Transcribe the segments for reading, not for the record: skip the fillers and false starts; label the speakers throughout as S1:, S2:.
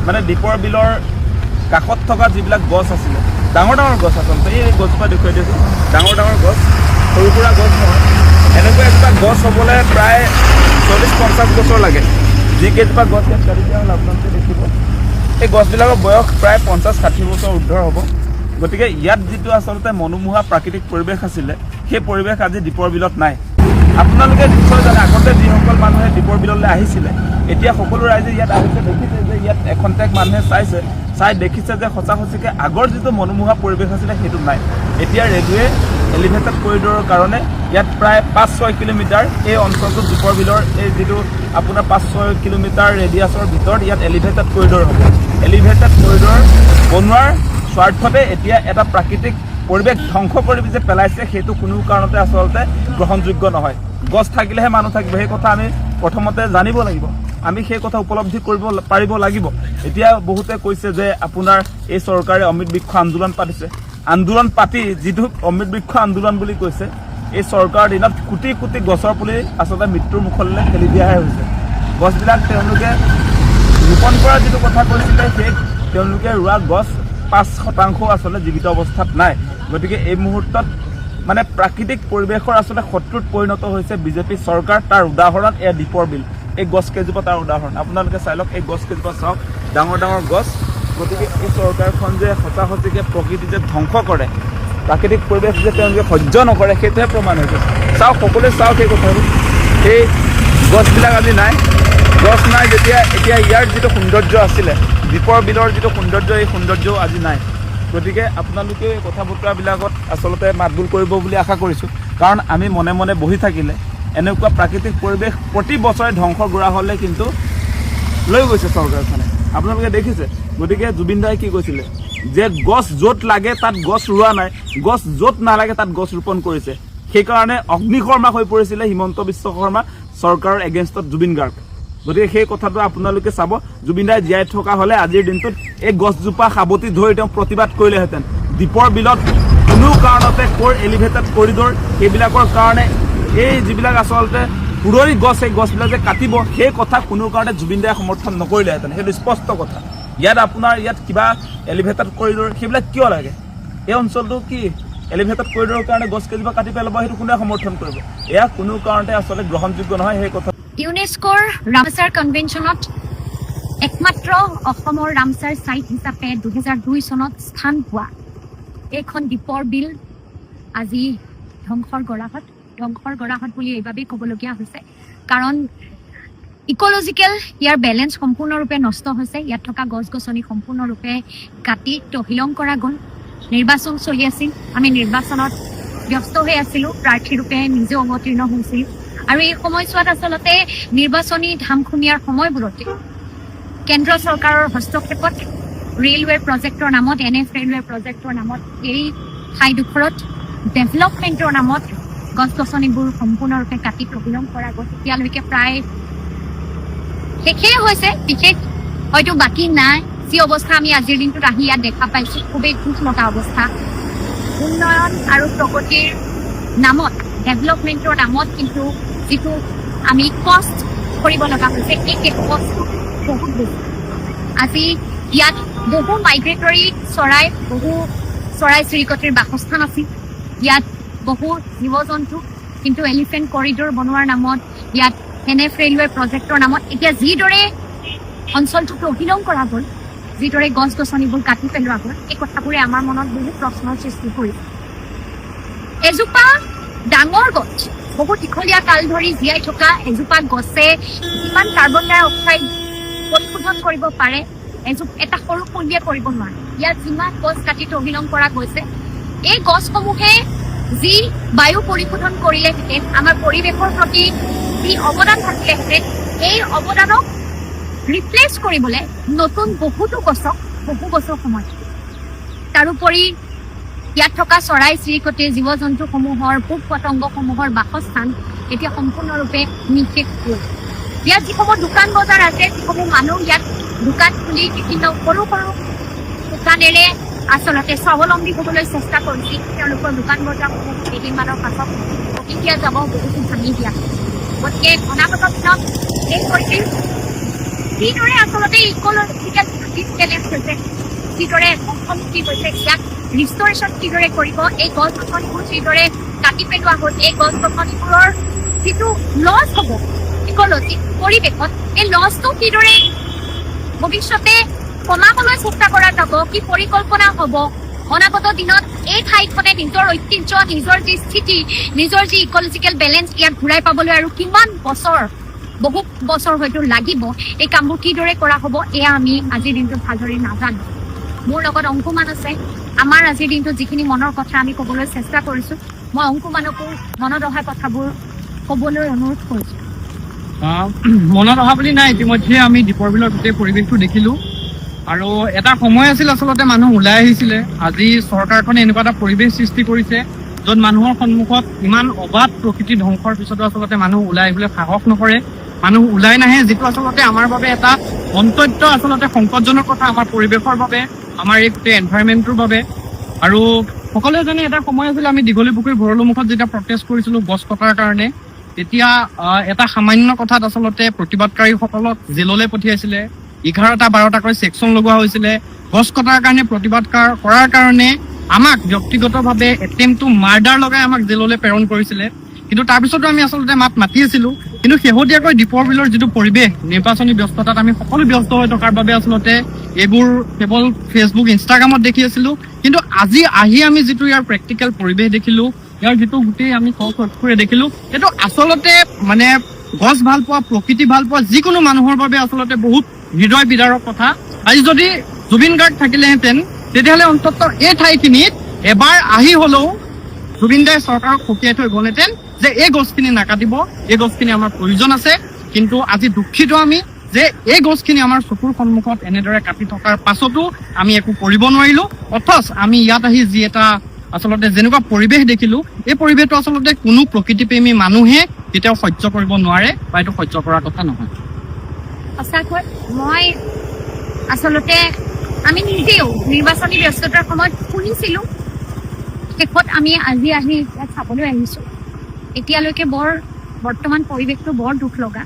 S1: মানে দীপৰ বিলৰ কাষত থকা যিবিলাক গছ আছিলে ডাঙৰ ডাঙৰ গছ আচলতে এই গছজোপা দেখুৱাই দিছোঁ ডাঙৰ ডাঙৰ গছ সৰু সুৰা গছ নহয় এনেকুৱা এজোপা গছ হ'বলৈ প্ৰায় 40-50 বছৰ লাগে যিকেইজোপা গছ ইয়াত কাটি দিয়া হ'ল আপোনালোকে দেখিব এই গছবিলাকৰ বয়স প্ৰায় 50-60 বছৰ ঊৰ্ধৰ হ'ব গতিকে ইয়াত যিটো আচলতে মনোমোহা প্ৰাকৃতিক পৰিৱেশ আছিলে সেই পৰিৱেশ আজি দীপৰ বিলত নাই আপোনালোকে নিশ্চয় জানে আগতে যিসকল মানুহে দীপৰ বিললৈ আহিছিলে এতিয়া সকলো ৰাইজে ইয়াত আহিছে দেখিছে যে ইয়াত এখন্তেক মানুহে চাই দেখিছে যে সঁচা সঁচিকৈ আগৰ যিটো মনোমোহা পৰিৱেশ আছিলে সেইটো নাই এতিয়া ৰেলৱে এলিভেটেড কৰিডৰৰ কাৰণে ইয়াত প্ৰায় 5-6 কিলোমিটাৰ এই অঞ্চলটোত দীপৰ বিলৰ এই যিটো আপোনাৰ 5-6 কিলোমিটাৰ ৰেডিয়াছৰ ভিতৰত ইয়াত এলিভেটেড কৰিডৰ হ'ব এলিভেটেড কৰিডৰ বনোৱাৰ স্বাৰ্থতে এতিয়া এটা প্ৰাকৃতিক পৰিৱেশ ধ্বংস কৰি যে পেলাইছে সেইটো কোনো কাৰণতে আচলতে গ্ৰহণযোগ্য নহয় গছ থাকিলেহে মানুহ থাকিব সেই কথা আমি প্ৰথমতে জানিব লাগিব আমি সেই কথা উপলব্ধি কৰিব পাৰিব লাগিব এতিয়া বহুতে কৈছে যে আপোনাৰ এই চৰকাৰে অমৃত বৃক্ষ আন্দোলন পাতি যিটো অমৃত বৃক্ষ আন্দোলন বুলি কৈছে এই চৰকাৰৰ দিনত কোটি কোটি গছৰ পুলি আচলতে মৃত্যুৰ মুখলৈ ঠেলি দিয়াহে হৈছে গছবিলাক তেওঁলোকে ৰোপণ কৰাৰ যিটো কথা কৈছিলে সেই তেওঁলোকে ৰোৱা গছ 5% আচলতে জীৱিত অৱস্থাত নাই গতিকে এই মুহূৰ্তত মানে প্ৰাকৃতিক পৰিৱেশৰ আচলতে শত্ৰুত পৰিণত হৈছে বিজেপি চৰকাৰ তাৰ উদাহৰণ এয়া দীপৰ বিল এই গছ কেইজোপা তাৰ উদাহৰণ আপোনালোকে চাই লওক এই গছ কেইজোপা চাওক ডাঙৰ ডাঙৰ গছ গতিকে এই চৰকাৰখন যে সঁচা সঁচিকৈ প্ৰকৃতি যে ধ্বংস কৰে প্ৰাকৃতিক পৰিৱেশ যে তেওঁলোকে সহ্য নকৰে সেইটোহে প্ৰমাণ হৈছে চাওক সকলোৱে চাওক সেই কথাবোৰ সেই গছবিলাক আজি নাই গছ নাই যেতিয়া এতিয়া ইয়াৰ যিটো সৌন্দৰ্য আছিলে দীপৰ বিলৰ যিটো সৌন্দৰ্য এই সৌন্দৰ্যও আজি নাই গতিকে আপোনালোকে এই কথা বতৰাবিলাকত আচলতে মাতবোল কৰিব বুলি আশা কৰিছোঁ কাৰণ আমি মনে মনে বহি থাকিলে এনেকুৱা প্ৰাকৃতিক পৰিৱেশ প্ৰতি বছৰে ধ্বংস কৰা হ'লে কিন্তু লৈ গৈছে চৰকাৰখনে আপোনালোকে দেখিছে গতিকে জুবিন দাই কি কৈছিলে যে গছ য'ত লাগে তাত গছ ৰোৱা নাই গছ য'ত নালাগে তাত গছ ৰোপণ কৰিছে সেইকাৰণে অগ্নিশৰ্মা হৈ পৰিছিলে হিমন্ত বিশ্ব শৰ্মা চৰকাৰৰ এগেইনষ্টত জুবিন গাৰ্গ গতিকে সেই কথাটো আপোনালোকে চাব জুবিন দাই জীয়াই থকা হ'লে আজিৰ দিনটোত এই গছজোপা সাৱটি ধৰি তেওঁ প্ৰতিবাদ কৰিলেহেঁতেন দীপৰ বিলত কোনো কাৰণতে এলিভেটেড কৰিডৰ সেইবিলাকৰ কাৰণে এই যিবিলাক আচলতে পুৰণি গছ এই গছবিলাক যে কাটিব সেই কথা কোনো কাৰণে জুবিন দাই সমৰ্থন নকৰিলেহেঁতেন সেইটো স্পষ্ট কথা ইয়াত আপোনাৰ ইয়াত কিবা এলিভেটেড কৰিডৰ সেইবিলাক কিয় লাগে এই অঞ্চলটো কি এলিভেটেড কৰিডৰৰ কাৰণে গছ কেইজোপা কাটি পেলাব সেইটো কোনে সমৰ্থন কৰিব এয়া কোনো কাৰণতে আচলতে গ্ৰহণযোগ্য নহয় সেই কথা
S2: ইউনেস্কোৰ ৰামছাৰ কনভেনশ্যনত একমাত্ৰ অসমৰ ৰামছাৰ ছাইট হিচাপে 2002 চনত স্থান পোৱা এইখন দীপৰ বিল আজি ধ্বংসৰ গৰাহত বুলি এইবাবেই ক'বলগীয়া হৈছে কাৰণ ইক'লজিকেল ইয়াৰ বেলেঞ্চ সম্পূৰ্ণৰূপে নষ্ট হৈছে ইয়াত থকা গছ গছনি সম্পূৰ্ণৰূপে কাটি তহিলং কৰা গ'ল নিৰ্বাচন চলি আছিল আমি নিৰ্বাচনত ব্যস্ত হৈ আছিলোঁ প্ৰাৰ্থীৰূপে নিজে অৱতীৰ্ণ হৈছিল আৰু এই সময়ছোৱাত আচলতে নিৰ্বাচনী ধামখুমীয়াৰ সময়বোৰতে কেন্দ্ৰ চৰকাৰৰ হস্তক্ষেপত ৰেলৱে প্ৰজেক্টৰ নামত NF ৰেলৱে প্ৰজেক্টৰ নামত এই ঠাইডোখৰত ডেভেলপমেণ্টৰ নামত গছ গছনিবোৰ সম্পূৰ্ণৰূপে কাটি তহিলং কৰা গ'ল এতিয়ালৈকে প্ৰায় শেষেই হৈছে বিশেষ হয়তো বাকী নাই যি অৱস্থা আমি আজিৰ দিনটোত আহি ইয়াত দেখা পাইছোঁ খুবেই দুখ লগা অৱস্থা উন্নয়ন আৰু প্ৰগতিৰ নামত ডেভেলপমেণ্টৰ নামত কিন্তু যিটো আমি কষ্ট কৰিব লগা হৈছে এই কষ্ট বহুত বেছি আজি ইয়াত বহু মাইগ্ৰেটৰী বহু চৰাই চিৰিকটিৰ বাসস্থান আছিল ইয়াত বহু জীৱ জন্তু কিন্তু এলিফেণ্ট কৰিডৰ বনোৱাৰ নামত ইয়াত NF ৰেলৱে প্ৰজেক্টৰ নামত এতিয়া যিদৰে অঞ্চলটো তহিলং কৰা গ'ল যিদৰে গছ গছনিবোৰ কাটি পেলোৱা গ'ল এই কথাবোৰে আমাৰ মনত বহুত প্ৰশ্নৰ সৃষ্টি কৰিছে এজোপা ডাঙৰ গছ বহু দীঘলীয়া কাল ধৰি জীয়াই থকা এজোপা গছে কিমান কাৰ্বন ডাই অক্সাইড পৰিশোধন কৰিব পাৰে এটা সৰু পুলিয়ে কৰিব নোৱাৰে ইয়াত যিমান গছ কাটি তহিলং কৰা গৈছে এই গছসমূহে যি বায়ু পৰিশোধন কৰিলেহেঁতেন আমাৰ পৰিৱেশৰ প্ৰতি যি অৱদান থাকিলেহেঁতেন এই অৱদানক ৰিপ্লেচ কৰিবলৈ নতুন বহু বছৰ সময় তাৰোপৰি ইয়াত থকা চৰাই চিৰিকটি জীৱ জন্তুসমূহৰ পোক পতংগসমূহৰ বাসস্থান এতিয়া সম্পূৰ্ণৰূপে নিষেধ হ'ল ইয়াত যিসমূহ দোকান বজাৰ আছে যিসমূহ মানুহ ইয়াত দোকান খুলি বিভিন্ন সৰু সৰু দোকানেৰে আচলতে স্বাৱলম্বী হ'বলৈ চেষ্টা কৰিছিল তেওঁলোকৰ দোকান বজাৰসমূহ কেইদিনমানৰ পাছত এতিয়া যাব বহুতো ভাঙি দিয়া গতিকে অনাগত দিনত এই পৰিৱেশ যিদৰে আচলতে ইক'লজিকেল মেইনটেনেন্স হৈছে, কিদৰে ধ্বংসমুখী হৈছে, ইয়াক ৰিষ্টৰেশ্যন কিদৰে কৰিব, এই গছ গছনিবোৰ যিদৰে কাটি পেলোৱা হ'ল, এই গছ গছনিবোৰৰ যিটো লছ হ'ব ইক'লজি পৰিৱেশত, এই লছটো কিদৰে ভৱিষ্যতে কমাবলৈ চেষ্টা কৰা যাব, কি পৰিকল্পনা হ'ব অনাগত দিনত এই ঠাইখনে নিজৰ ঐতিহ্য, নিজৰ যি স্থিতি, নিজৰ যি ইক'লজিকেল বেলেঞ্চ ইয়াক ঘূৰাই পাবলৈ আৰু কিমান বছৰ, বহু বছৰ হয়তো লাগিব, এই কামবোৰ কিদৰে কৰা হ'ব এয়া আমি আজিৰ দিনটোত ভালদৰে নাজানো। মোৰ লগত অংকুমান আছে। আমাৰ আজিৰ দিনটোত যিখিনি মনৰ কথা আমি ক'বলৈ চেষ্টা কৰিছোঁ, মই অংকুমানকো মনত অহা কথাবোৰ ক'বলৈ অনুৰোধ কৰিছোঁ।
S3: মনত অহা বুলি নাই, ইতিমধ্যে আমি দীপৰ বিলৰ গোটেই পৰিৱেশটো দেখিলোঁ আৰু এটা সময় আছিল আচলতে মানুহ ওলাই আহিছিলে। আজি চৰকাৰখনে এনেকুৱা এটা পৰিৱেশ সৃষ্টি কৰিছে য'ত মানুহৰ সন্মুখত ইমান অবাধ প্ৰকৃতি ধ্বংসৰ পিছতো আচলতে মানুহ ওলাই আহিবলৈ সাহস নকৰে, মানুহ ওলাই নাহে, যিটো আচলতে আমাৰ বাবে এটা অন্তত্য আচলতে সংকটজনক কথা, আমাৰ পৰিৱেশৰ বাবে, আমাৰ এই গোটেই এনভাইৰনমেণ্টটোৰ বাবে। আৰু সকলোৱে জানে এটা সময় আছিল আমি দীঘলী পুখুৰীৰ ভৰলুমুখত যেতিয়া প্ৰটেষ্ট কৰিছিলোঁ গছ কটাৰ কাৰণে, তেতিয়া এটা সামান্য কথাত আচলতে প্ৰতিবাদকাৰীসকলক জেললৈ পঠিয়াইছিলে, 11-12টাকৈ ছেকশ্যন লগোৱা হৈছিলে। গছ কটাৰ কাৰণে প্ৰতিবাদ কৰাৰ কাৰণে আমাক ব্যক্তিগতভাৱে এটেম্প টু মাৰ্ডাৰ লগাই আমাক জেললৈ প্ৰেৰণ কৰিছিলে। কিন্তু তাৰপিছতো আমি আচলতে মাত মাতি আছিলোঁ। কিন্তু শেহতীয়াকৈ দীপৰ বিলৰ যিটো পৰিৱেশ, নিৰ্বাচনী ব্যস্ততাত আমি সকলো ব্যস্ত হৈ থকাৰ বাবে আচলতে এইবোৰ কেৱল ফেচবুক, ইনষ্টাগ্ৰামত দেখি আছিলোঁ। কিন্তু আজি আহি আমি যিটো ইয়াৰ প্ৰেক্টিকেল পৰিৱেশ দেখিলোঁ, ইয়াৰ যিটো গোটেই আমি চকুৰে দেখিলোঁ, এইটো আচলতে মানে গছ ভাল পোৱা, প্ৰকৃতি ভাল পোৱা যিকোনো মানুহৰ বাবে আচলতে বহুত হৃদয় বিদাৰক কথা। আজি যদি জুবিন গাৰ্গ থাকিলেহেঁতেন, তেতিয়াহ'লে অন্ততঃ এই ঠাইখিনিত এবাৰ আহি হ'লেও জুবিন দাই চৰকাৰক সকীয়াই থৈ গ'লহেঁতেন যে এই গছখিনি নাকাটিব, এই গছখিনি আমাৰ প্ৰয়োজন আছে। কিন্তু আজি দুখিত আমি যে এই গছখিনি আমাৰ চকুৰ সন্মুখত এনেদৰে কাটি থকাৰ পাছতো আমি একো কৰিব নোৱাৰিলোঁ। অথচ আমি ইয়াত আহি যি এটা আচলতে যেনেকুৱা পৰিৱেশ দেখিলোঁ, এই পৰিৱেশটো আচলতে কোনো প্ৰকৃতিপ্ৰেমী মানুহে কেতিয়াও সহ্য কৰিব নোৱাৰে বা এইটো সহ্য কৰাৰ কথা নহয়।
S2: সঁচাকৈ মই আচলতে আমি নিজেও নিৰ্বাচনী ব্যস্ততাৰ সময়ত শুনিছিলোঁ, শেষত আমি আজি আহি ইয়াত চাবলৈ আহিছোঁ। এতিয়ালৈকে বৰ্তমান পৰিৱেশটো বৰ দুখ লগা।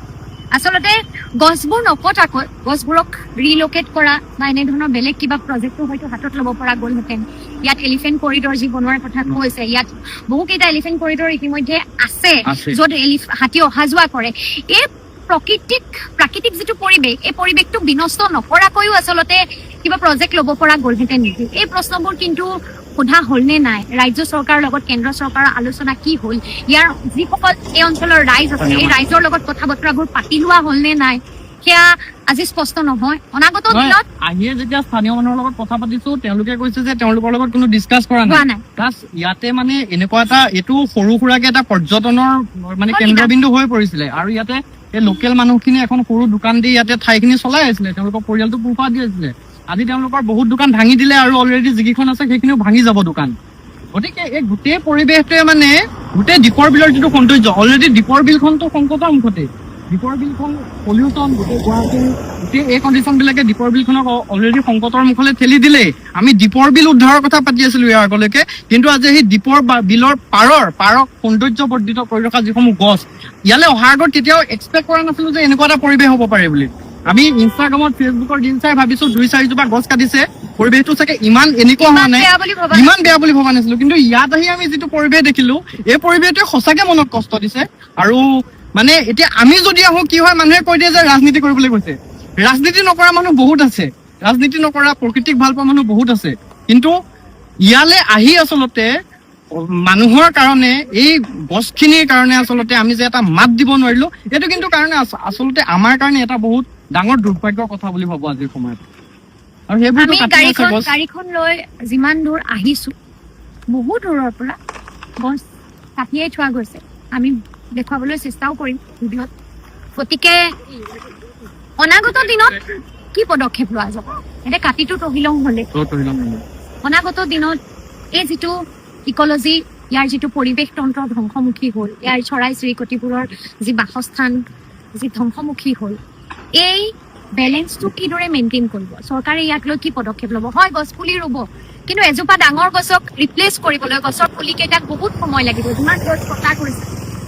S2: আচলতে গছবোৰ নকটাকৈ গছবোৰক ৰিলোকেট কৰা বা এনেধৰণৰ বেলেগ কিবা প্ৰজেক্টটো হয়তো হাতত ল'ব পৰা গ'লহেঁতেন। ইয়াত এলিফেণ্ট কৰিডৰ যি বনোৱাৰ কথা কৈছে, ইয়াত বহুকেইটা এলিফেণ্ট কৰিডৰ ইতিমধ্যে আছে য'ত হাতী অহা যোৱা কৰে। এই প্ৰাকৃতিক যিটো পৰিৱেশ, এই পৰিৱেশটো বিনষ্ট নকৰাকৈও আচলতে কিবা প্ৰজেক্ট ল'ব পৰা গ'লহেঁতেন নেকি? এই প্ৰশ্নবোৰ কিন্তু সোধা হ'লনে নাই? ৰাজ্য চৰকাৰৰ লগত কেন্দ্ৰ চৰকাৰৰ আলোচনা কি হ'ল? ইয়াৰ যিসকল এই অঞ্চলৰ ৰাইজ আছে, এই ৰাইজৰ লগত কথা বতৰাবোৰ পাতি লোৱা হ'লনে নাই? সেয়া আজি স্পষ্ট নহয়। অনাগত দিনত
S3: আহিয়ে যেতিয়া স্থানীয় মানুহৰ লগত কথা পাতিছো, তেওঁলোকে কৈছে যে তেওঁলোকৰ লগত কোনো ডিছকাছ কৰা নাই। প্লাছ ইয়াতে মানে এনেকুৱা এটা, এইটো সৰু সুৰাকে এটা পৰ্যটনৰ মানে কেন্দ্ৰবিন্দু হৈ পৰিছিলে আৰু ইয়াতে এই লোকেল মানুহখিনি এখন সৰু দোকান দি ইয়াতে ঠাইখিনি চলাই আছিলে, তেওঁলোকৰ পৰিয়ালটো পোহপাল দি আছিলে। আজি তেওঁলোকৰ বহুত দোকান ভাঙি দিলে আৰু অলৰেডি যিকেইখন আছে সেইখিনিও ভাঙি যাব দোকান। গতিকে এই গোটেই পৰিৱেশটোৱে মানে গোটেই দীপৰ বিলৰ যিটো সৌন্দৰ্য, অলৰেডি দীপৰ বিলখনতো সংকটৰ মুখতেই। দীপৰ বিলখন পলিউশ্যন, গোটেই গুৱাহাটীৰ গোটেই এই কণ্ডিশ্যনবিলাকে দীপৰ বিলখনক অলৰেডি সংকটৰ মুখলৈ ঠেলি দিলেই। আমি দীপৰ বিল উদ্ধাৰৰ কথা পাতি আছিলোঁ ইয়াৰ আগলৈকে, কিন্তু আজি সেই দীপৰ বিলৰ পাৰক সৌন্দৰ্য বৰ্ধিত কৰি ৰখা যিসমূহ গছ, ইয়ালৈ অহাৰ আগত কেতিয়াও এক্সপেক্ট কৰা নাছিলোঁ যে এনেকুৱা এটা পৰিৱেশ হ'ব পাৰে বুলি। আমি ইনষ্টাগ্ৰামত, ফেচবুকৰ দিন চাই ভাবিছোঁ 2-4জোপা গছ কাটিছে, পৰিৱেশটো চাগে ইমান এনেকুৱা হোৱা নাই, ইমান বেয়া বুলি ভবা নাছিলোঁ। কিন্তু ইয়াত আহি আমি যিটো পৰিৱেশ দেখিলোঁ, এই পৰিৱেশটোৱে সঁচাকে মনত কষ্ট দিছে। আৰু মানে এতিয়া আমি যদি আহোঁ কি হয়, মানুহে কৈ দিয়ে যে ৰাজনীতি কৰিবলৈ গৈছে। ৰাজনীতি নকৰা মানুহ বহুত আছে, ৰাজনীতি নকৰা প্ৰকৃতিক ভাল পোৱা মানুহ বহুত আছে। কিন্তু ইয়ালৈ আহি আচলতে মানুহৰ কাৰণে, এই গছখিনিৰ কাৰণে আচলতে আমি যে এটা মাত দিব নোৱাৰিলোঁ, এইটো কিন্তু কাৰণে আচলতে আমাৰ কাৰণে এটা বহুত ডাঙৰ দুৰ্ভাগ্যৰ কথা বুলি ভাবো আজিৰ সময়ত। আৰু সেইবোৰ
S2: গাড়ীখন লৈ যিমান দূৰ আহিছোঁ, বহুত দূৰৰ পৰা গছ কাটিয়ে থোৱা গৈছে। আমি দেখুৱাবলৈ চেষ্টাও কৰিম ভিডিঅ'ত। গতিকে অনাগত দিনত কি পদক্ষেপ লোৱা যাব? এতিয়া কাটিটো তহিলং হ'লে, অনাগত দিনত এই যিটো ইক'লজি, ইয়াৰ যিটো পৰিৱেশ তন্ত্ৰ ধ্বংসমুখী হ'ল, ইয়াৰ চৰাই চিৰিকটিবোৰৰ যি বাসস্থান যি ধ্বংসমুখী হ'ল, এই বেলেঞ্চটো কিদৰে মেইনটেইন কৰিব? চৰকাৰে ইয়াক লৈ কি পদক্ষেপ ল'ব? হয়, গছ পুলি ৰুব, কিন্তু এজোপা ডাঙৰ গছক ৰিপ্লেচ কৰিবলৈ গছৰ পুলিকেইটাক বহুত সময় লাগিব। যিমান গছ কটা কৰিছে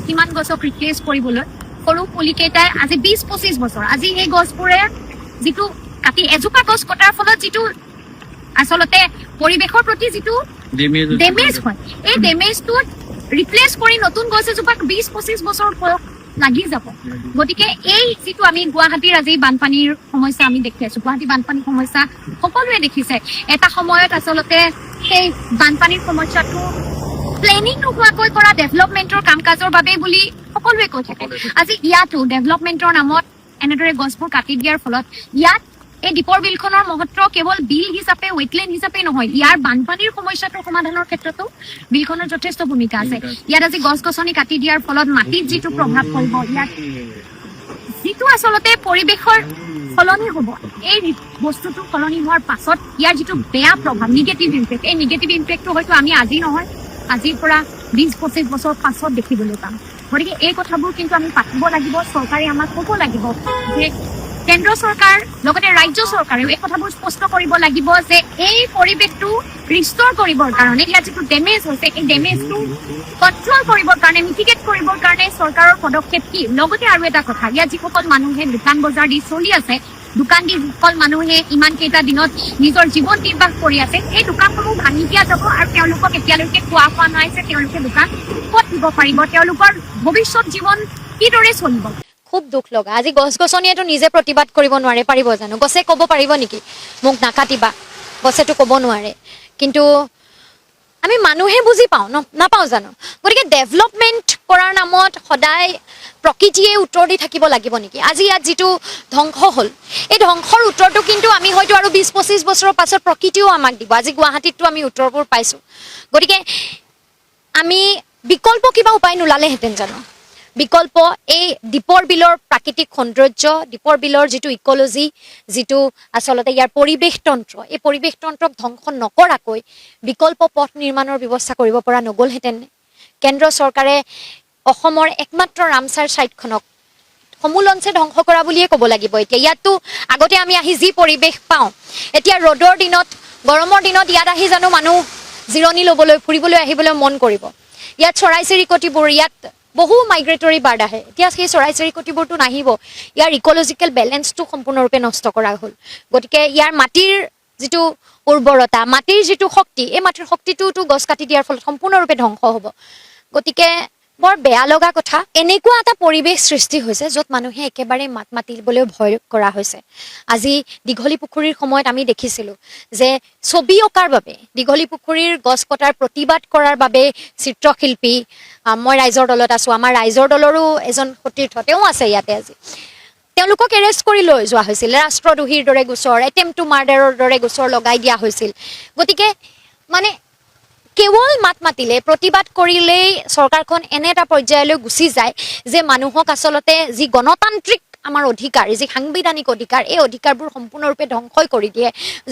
S2: সিমান গছক ৰিপ্লেচ কৰিবলৈ সৰু পুলিকেইটাই আজি 20-25 বছৰ, আজি এই গছবোৰে যিটো কাটি এজোপা গছ কটাৰ ফলত যিটো আচলতে পৰিৱেশৰ প্ৰতি যিটো ডেমেজ হয়, এই ডেমেজটো ৰিপ্লেচ কৰি নতুন গছ এজোপা 20-25 বছৰ লাগি যাব। গতিকে এই যিটো আমি গুৱাহাটীৰ আজি বানপানীৰ সমস্যা আমি দেখি আছো, গুৱাহাটী বানপানীৰ সমস্যা সকলোৱে দেখিছে। এটা সময়ত আচলতে সেই বানপানীৰ সমস্যাটো প্লেনিং নোহোৱাকৈ কৰা ডেভেলপমেণ্টৰ কাম কাজৰ বাবে বুলি সকলোৱে কৈ থাকে। আজি ইয়াতো ডেভেলপমেণ্টৰ নামত এনেদৰে গছবোৰ কাটি দিয়াৰ ফলত ইয়াত এই দীপৰ বিলখনৰ মহত্ব কেৱল বিল হিচাপে ৱেটলেণ্ড হিচাপে নহয়, ইয়াৰ বানপানীৰ সমস্যাটোৰ সমাধানৰ ক্ষেত্ৰতো বিলখনৰ যথেষ্ট ভূমিকা আছে। ইয়াত আজি গছ গছনি কাটি দিয়াৰ ফলত মাটিত যিটো প্ৰভাৱ পৰিব, ইয়াত যিটো আচলতে পৰিৱেশৰ সলনি হ'ব, এই বস্তুটো সলনি হোৱাৰ পাছত ইয়াৰ যিটো বেয়া প্ৰভাৱ নিগেটিভ ইম্পেক্ট, এই নিগেটিভ ইম্পেক্টটো হয়তো আমি আজি নহয়, আজিৰ পৰা 20-25 বছৰ পাছত দেখিবলৈ পাম। গতিকে এই কথাবোৰ কিন্তু আমি পাতিব লাগিব, চৰকাৰে আমাক ক'ব লাগিব যে কেন্দ্ৰ চৰকাৰ লগতে ৰাজ্য চৰকাৰেও এই কথাবোৰ স্পষ্ট কৰিব লাগিব যে এই পৰিৱেশটো ৰিষ্টৰ কৰিবৰ কাৰণে, ইয়াত যিটো ডেমেজ হৈছে এই ডেমেজটো কণ্ট্ৰল কৰিবৰ কাৰণে, মিটিগেট কৰিবৰ কাৰণে চৰকাৰৰ পদক্ষেপ কি। লগতে আৰু এটা কথা, ইয়াত যিসকল মানুহে দোকান বজাৰ দি চলি আছে, দোকান দি যিসকল মানুহে ইমান কেইটা দিনত নিজৰ জীৱন নিৰ্বাহ কৰি আছে, এই দোকানসমূহ ভাঙি দিয়া যাব আৰু তেওঁলোকক এতিয়ালৈকে কোৱা হোৱা নাই যে তেওঁলোকে দোকান ক'ত দিব পাৰিব, তেওঁলোকৰ ভৱিষ্যত জীৱন কিদৰে চলিব।
S4: খুব দুখ লগা। আজি গছ গছনিয়েতো নিজে প্ৰতিবাদ কৰিব নোৱাৰে, পাৰিব জানো? গছে ক'ব পাৰিব নেকি মোক নাকাটিবা? গছেতো ক'ব নোৱাৰে। কিন্তু আমি মানুহে বুজি পাওঁ নাপাওঁ জানো? গতিকে ডেভেলপমেণ্ট কৰাৰ নামত সদায় প্ৰকৃতিয়ে উত্তৰ দি থাকিব লাগিব নেকি? আজি ইয়াত যিটো ধ্বংস হ'ল, এই ধ্বংসৰ উত্তৰটো কিন্তু আমি হয়তো আৰু 20-25 বছৰৰ পাছত প্ৰকৃতিও আমাক দিব। আজি গুৱাহাটীততো আমি উত্তৰবোৰ পাইছোঁ। গতিকে আমি বিকল্প কিবা উপায় নোলালেহেঁতেন জানো? বিকল্প এই দীপৰ বিলৰ প্ৰাকৃতিক সৌন্দৰ্য, দীপৰ বিলৰ যিটো ইক'লজি, যিটো আচলতে ইয়াৰ পৰিৱেশ তন্ত্ৰ, এই পৰিৱেশ তন্ত্ৰক ধ্বংস নকৰাকৈ বিকল্প পথ নিৰ্মাণৰ ব্যৱস্থা কৰিব পৰা নগ'লহেঁতেন। কেন্দ্ৰ চৰকাৰে অসমৰ একমাত্ৰ ৰামচাৰ ছাইটখনক সমূলঞ্চে ধ্বংস কৰা বুলিয়ে ক'ব লাগিব। এতিয়া ইয়াততো আগতে আমি আহি যি পৰিৱেশ পাওঁ, এতিয়া ৰ'দৰ দিনত, গৰমৰ দিনত ইয়াত আহি জানো মানুহ জিৰণি ল'বলৈ, ফুৰিবলৈ আহিবলৈ মন কৰিব? ইয়াত চৰাই চিৰিকটিবোৰ, ইয়াত বহু মাইগ্ৰেটৰী বাৰ্ড আহে, এতিয়া সেই চৰাই চিৰিকটিবোৰতো নাহিব। ইয়াৰ ইক'লজিকেল বেলেঞ্চটো সম্পূৰ্ণৰূপে নষ্ট কৰা হ'ল। গতিকে ইয়াৰ মাটিৰ যিটো উৰ্বৰতা, মাটিৰ যিটো শক্তি, এই মাটিৰ শক্তিটোতো গছ কাটি দিয়াৰ ফলত সম্পূৰ্ণৰূপে ধ্বংস হ'ব। গতিকে বৰ বেয়া লগা কথা। এনেকুৱা এটা পৰিৱেশ সৃষ্টি হৈছে য'ত মানুহে একেবাৰে মাত মাতিবলৈ ভয় কৰা হৈছে। আজি দীঘলী পুখুৰীৰ সময়ত আমি দেখিছিলোঁ যে ছবি অঁকাৰ বাবে, দীঘলী পুখুৰীৰ গছ কটাৰ প্ৰতিবাদ কৰাৰ বাবে চিত্ৰশিল্পী, মই ৰাইজৰ দলত আছোঁ, আমাৰ ৰাইজৰ দলৰো এজন সতীৰ্থ তেওঁ আছে ইয়াতে, আজি তেওঁলোকক এৰেষ্ট কৰি লৈ যোৱা হৈছিল। ৰাষ্ট্ৰদ্ৰোহীৰ দৰে গোচৰ, এটেম্প টু মাৰ্ডাৰৰ দৰে গোচৰ লগাই দিয়া হৈছিল। গতিকে মানে কেৱল মাত মাতিলে, প্ৰতিবাদ কৰিলেই চৰকাৰখন এনে এটা পৰ্যায়লৈ গুচি যায় যে মানুহক আচলতে যি গণতান্ত্ৰিক আমাৰ অধিকাৰ, যি সাংবিধানিক অধিকাৰ, এই অধিকাৰবোৰ সম্পূৰ্ণৰূপে ধ্বংসই কৰি দিয়ে।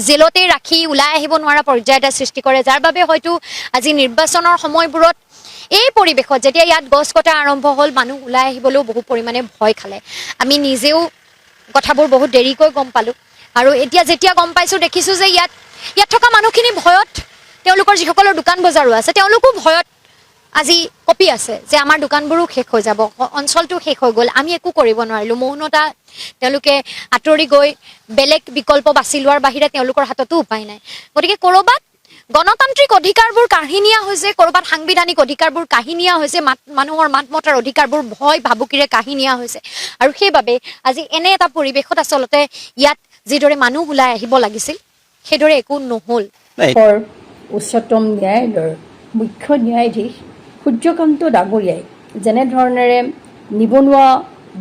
S4: জেলতে ৰাখি ওলাই আহিব নোৱাৰা পৰ্যায় এটা সৃষ্টি কৰে, যাৰ বাবে হয়তো আজি নিৰ্বাচনৰ সময়বোৰত এই পৰিৱেশত যেতিয়া ইয়াত গছ কটা আৰম্ভ হ'ল, মানুহ ওলাই আহিবলৈও বহু পৰিমাণে ভয় খালে। আমি নিজেও কথাবোৰ বহুত দেৰিকৈ গম পালোঁ আৰু এতিয়া যেতিয়া গম পাইছোঁ, দেখিছোঁ যে ইয়াত থকা মানুহখিনি ভয়ত, তেওঁলোকৰ যিসকলৰ দোকান বজাৰো আছে তেওঁলোকো ভয়ত আজি কঁপি আছে যে আমাৰ দোকানবোৰো শেষ হৈ যাব, অঞ্চলটো শেষ হৈ গ'ল, আমি একো কৰিব নোৱাৰিলোঁ। মৌনতা তেওঁলোকে আঁতৰি গৈ বেলেগ বিকল্প বাছি লোৱাৰ বাহিৰে তেওঁলোকৰ হাততো উপায় নাই। গতিকে ক'ৰবাত গণতান্ত্ৰিক অধিকাৰবোৰ কাঢ়ি নিয়া হৈছে, ক'ৰবাত সাংবিধানিক অধিকাৰবোৰ কাঢ়ি নিয়া হৈছে, মানুহৰ মাত মতাৰ অধিকাৰবোৰ ভয় ভাবুকিৰে কাঢ়ি নিয়া হৈছে। আৰু সেইবাবে আজি এনে এটা পৰিৱেশত আচলতে ইয়াত যিদৰে মানুহ ওলাই আহিব লাগিছিল সেইদৰে একো নহ'ল।
S5: উচ্চতম ন্যায়ালয়ৰ মুখ্য ন্যায়াধীশ সূৰ্যকান্ত ডাঙৰীয়াই যেনেধৰণেৰে নিবনুৱা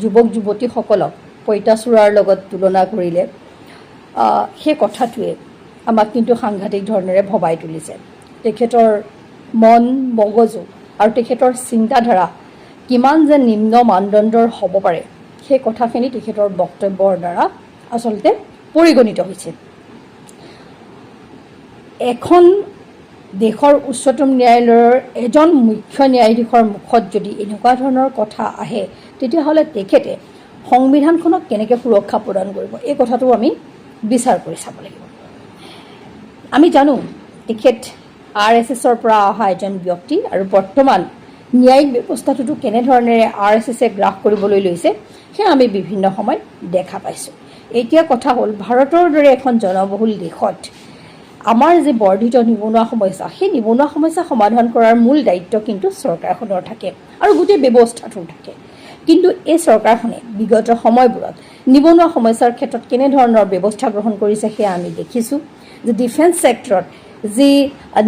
S5: যুৱক যুৱতীসকলক পঁইতাচোৰাৰ লগত তুলনা কৰিলে, সেই কথাটোৱে আমাক কিন্তু সাংঘাতিক ধৰণেৰে ভবাই তুলিছে। তেখেতৰ মন মগজু আৰু তেখেতৰ চিন্তাধাৰা কিমান যে নিম্ন মানদণ্ডৰ হ'ব পাৰে, সেই কথাখিনি তেখেতৰ বক্তব্যৰ দ্বাৰা আচলতে পৰিগণিত হৈছিল। এখন দেশৰ উচ্চতম ন্যায়ালয়ৰ এজন মুখ্য ন্যায়াধীশৰ মুখত যদি এনেকুৱা ধৰণৰ কথা আহে, তেতিয়াহ'লে তেখেতে সংবিধানখনক কেনেকৈ সুৰক্ষা প্ৰদান কৰিব, এই কথাটো আমি বিচাৰ কৰি চাব লাগিব। আমি জানো তেখেত RSSৰ পৰা অহা এজন ব্যক্তি আৰু বৰ্তমান ন্যায়িক ব্যৱস্থাটোতো কেনেধৰণেৰে RSSে গ্ৰাস কৰিবলৈ লৈছে সেয়া আমি বিভিন্ন সময়ত দেখা পাইছোঁ। এতিয়া কথা হ'ল ভাৰতৰ দৰে এখন জনবহুল দেশত আমাৰ যে বৰ্ধিত নিবনুৱা সমস্যা, সেই নিবনুৱা সমস্যা সমাধান কৰাৰ মূল দায়িত্ব কিন্তু চৰকাৰখনৰ থাকে আৰু গোটেই ব্যৱস্থাটোৰ থাকে। কিন্তু এই চৰকাৰখনে বিগত সময়বোৰত নিবনুৱা সমস্যাৰ ক্ষেত্ৰত কেনেধৰণৰ ব্যৱস্থা গ্ৰহণ কৰিছে সেয়া আমি দেখিছোঁ। যে ডিফেন্স ছেক্টৰত যি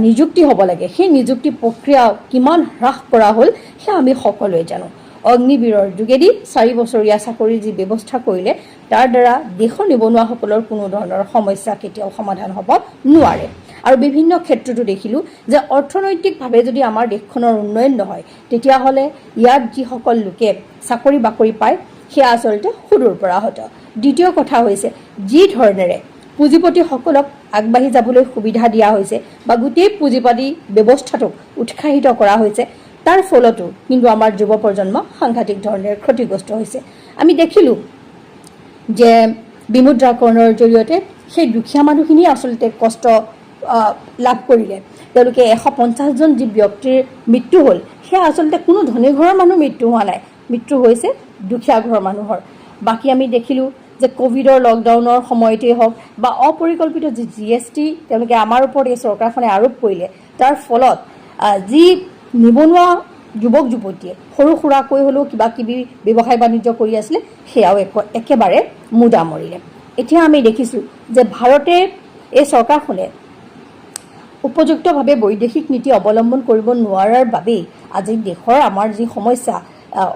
S5: নিযুক্তি হ'ব লাগে সেই নিযুক্তি প্ৰক্ৰিয়া কিমান হ্ৰাস কৰা হ'ল সেয়া আমি সকলোৱে জানো। অগ্নিবীৰৰ যোগেদি 4 বছৰীয়া চাকৰিৰ যি ব্যৱস্থা কৰিলে তাৰ দ্বাৰা দেশৰ নিবনুৱাসকলৰ কোনো ধৰণৰ সমস্যা কেতিয়াও সমাধান হ'ব নোৱাৰে। আৰু বিভিন্ন ক্ষেত্ৰতো দেখিলোঁ যে অৰ্থনৈতিকভাৱে যদি আমাৰ দেশখনৰ উন্নয়ন নহয় তেতিয়াহ'লে ইয়াত যিসকল লোকে চাকৰি বাকৰি পায় সেয়া আচলতে সুদূৰ পৰা হত। দ্বিতীয় কথা হৈছে যি ধৰণেৰে পুঁজিপতিসকলক আগবাঢ়ি যাবলৈ সুবিধা দিয়া হৈছে বা গোটেই পুঁজিপতি ব্যৱস্থাটোক উৎসাহিত কৰা হৈছে, তাৰ ফলতো কিন্তু আমাৰ যুৱ প্ৰজন্ম সাংঘাতিক ধৰণেৰে ক্ষতিগ্ৰস্ত হৈছে। আমি দেখিলোঁ যে বিমুদ্ৰাকৰণৰ জৰিয়তে সেই দুখীয়া মানুহখিনিয়ে আচলতে কষ্ট লাভ কৰিলে। তেওঁলোকে 150জন যি ব্যক্তিৰ মৃত্যু হ'ল সেয়া আচলতে কোনো ধনী ঘৰৰ মানুহ মৃত্যু হোৱা নাই, মৃত্যু হৈছে দুখীয়া ঘৰৰ মানুহৰ। বাকী আমি দেখিলোঁ যে ক'ভিডৰ লকডাউনৰ সময়তেই হওক বা অপৰিকল্পিত যি GST তেওঁলোকে আমাৰ ওপৰত এই চৰকাৰখনে আৰোপ কৰিলে, তাৰ ফলত যি নিবনুৱা যুৱক যুৱতীয়ে সৰু সুৰাকৈ হ'লেও কিবা কিবি ব্যৱসায় বাণিজ্য কৰি আছিলে সেয়াও একেবাৰে মুদা মৰিলে। এতিয়া আমি দেখিছোঁ যে ভাৰতে এই চৰকাৰখনে উপযুক্তভাৱে বৈদেশিক নীতি অৱলম্বন কৰিব নোৱাৰাৰ বাবেই আজি দেশৰ আমাৰ যি সমস্যা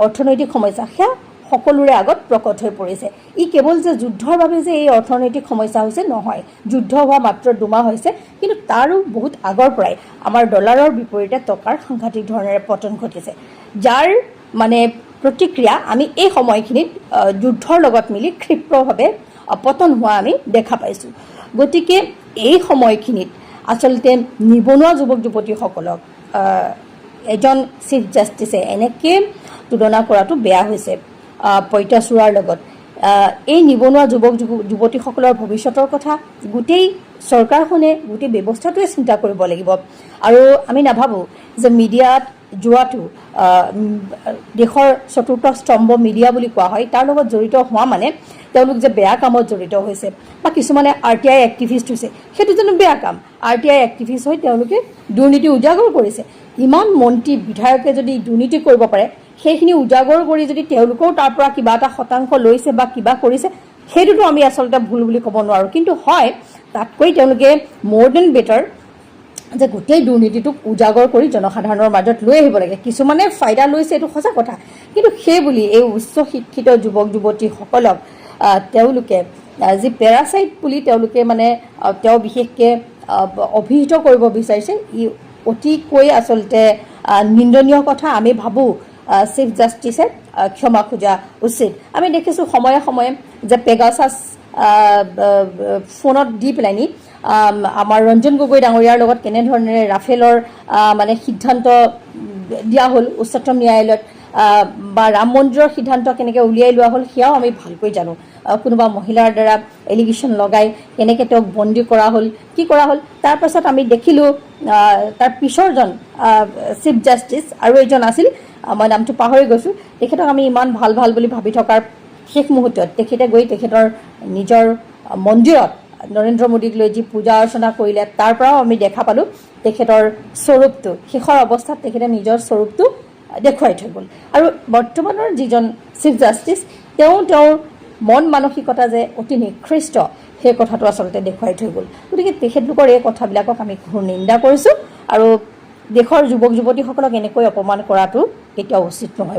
S5: অৰ্থনৈতিক সমস্যা সেয়া সকলোৰে আগত প্ৰকট হৈ পৰিছে। ই কেৱল যে যুদ্ধৰ বাবে যে এই অৰ্থনৈতিক সমস্যা হৈছে নহয়, যুদ্ধ হোৱা মাত্ৰ 2 মাহ হৈছে, কিন্তু তাৰো বহুত আগৰ পৰাই আমাৰ ডলাৰৰ বিপৰীতে টকাৰ সাংঘাতিক ধৰণেৰে পতন ঘটিছে, যাৰ মানে প্ৰতিক্ৰিয়া আমি এই সময়খিনিত যুদ্ধৰ লগত মিলি ক্ষিপ্ৰভাৱে পতন হোৱা আমি দেখা পাইছোঁ। গতিকে এই সময়খিনিত আচলতে নিবনুৱা যুৱক যুৱতীসকলক এজন চিফ জাষ্টিছে এনেকৈ তুলনা কৰাটো বেয়া হৈছে পঁইতাচোৰাৰ লগত। এই নিবনুৱা যুৱক যুৱতীসকলৰ ভৱিষ্যতৰ কথা গোটেই চৰকাৰখনে গোটেই ব্যৱস্থাটোৱে চিন্তা কৰিব লাগিব। আৰু আমি নাভাবোঁ যে মিডিয়াত যোৱাটো দেশৰ চতুৰ্থ স্তম্ভ মিডিয়া বুলি কোৱা হয় তাৰ লগত জড়িত হোৱা মানে তেওঁলোক যে বেয়া কামত জড়িত হৈছে বা কিছুমানে RTI এক্টিভিষ্ট হৈছে, সেইটো জানো বেয়া কাম? RTI এক্টিভিষ্ট হৈ তেওঁলোকে দুৰ্নীতি উজাগৰ কৰিছে। ইমান মন্ত্ৰী বিধায়কে যদি দুৰ্নীতি কৰিব পাৰে, সেইখিনি উজাগৰ কৰি যদি তেওঁলোকেও তাৰ পৰা কিবা এটা শতাংশ লৈছে বা কিবা কৰিছে, সেইটোতো আমি আচলতে ভুল বুলি ক'ব নোৱাৰোঁ। কিন্তু হয় তাতকৈ তেওঁলোকে মোৰ দেন বেটাৰ যে গোটেই দুৰ্নীতিটোক উজাগৰ কৰি জনসাধাৰণৰ মাজত লৈ আহিব লাগে। কিছুমানে ফাইদা লৈছে এইটো সঁচা কথা, কিন্তু সেই বুলি এই উচ্চ শিক্ষিত যুৱক যুৱতীসকলক তেওঁলোকে যি পেৰাচাইট বুলি তেওঁলোকে মানে তেওঁ বিশেষকৈ অভিহিত কৰিব বিচাৰিছে, ই অতিকৈ আচলতে নিন্দনীয় কথা। আমি ভাবোঁ চিফ জাষ্টিছে ক্ষমা খোজা উচিত। আমি দেখিছোঁ সময়ে সময়ে যে পেগাছাছ ফোনত দি পেলাইনি আমাৰ ৰঞ্জন গগৈ ডাঙৰীয়াৰ লগত কেনেধৰণেৰে ৰাফেলৰ মানে সিদ্ধান্ত দিয়া হ'ল উচ্চতম ন্যায়ালয়ত বা ৰাম মন্দিৰৰ সিদ্ধান্ত কেনেকৈ উলিয়াই লোৱা হ'ল সেয়াও আমি ভালকৈ জানো। কোনোবা মহিলাৰ দ্বাৰা এলিগেশ্যন লগাই কেনেকৈ তেওঁক বন্দী কৰা হ'ল, কি কৰা হ'ল। তাৰপাছত আমি দেখিলোঁ তাৰ পিছৰজন চিফ জাষ্টিছ আৰু এজন আছিল, মই নামটো পাহৰি গৈছোঁ, তেখেতক আমি ইমান ভাল ভাল বুলি ভাবি থকাৰ শেষ মুহূৰ্তত তেখেতে গৈ তেখেতৰ নিজৰ মন্দিৰত নৰেন্দ্ৰ মোদীক লৈ যি পূজা অৰ্চনা কৰিলে, তাৰ পৰাও আমি দেখা পালোঁ তেখেতৰ স্বৰূপটো শেষৰ অৱস্থাত তেখেতে নিজৰ স্বৰূপটো দেখুৱাই থৈ গ'ল। আৰু বৰ্তমানৰ যিজন চিফ জাষ্টিছ তেওঁৰ মন মানসিকতা যে অতি নিকৃষ্ট সেই কথাটো আচলতে দেখুৱাই থৈ গ'ল। গতিকে তেখেতলোকৰ এই কথাবিলাকক আমি ঘোৰ নিন্দা কৰিছোঁ আৰু দেশৰ যুৱক যুৱতীসকলক এনেকৈ অপমান কৰাটো কেতিয়াও উচিত নহয়।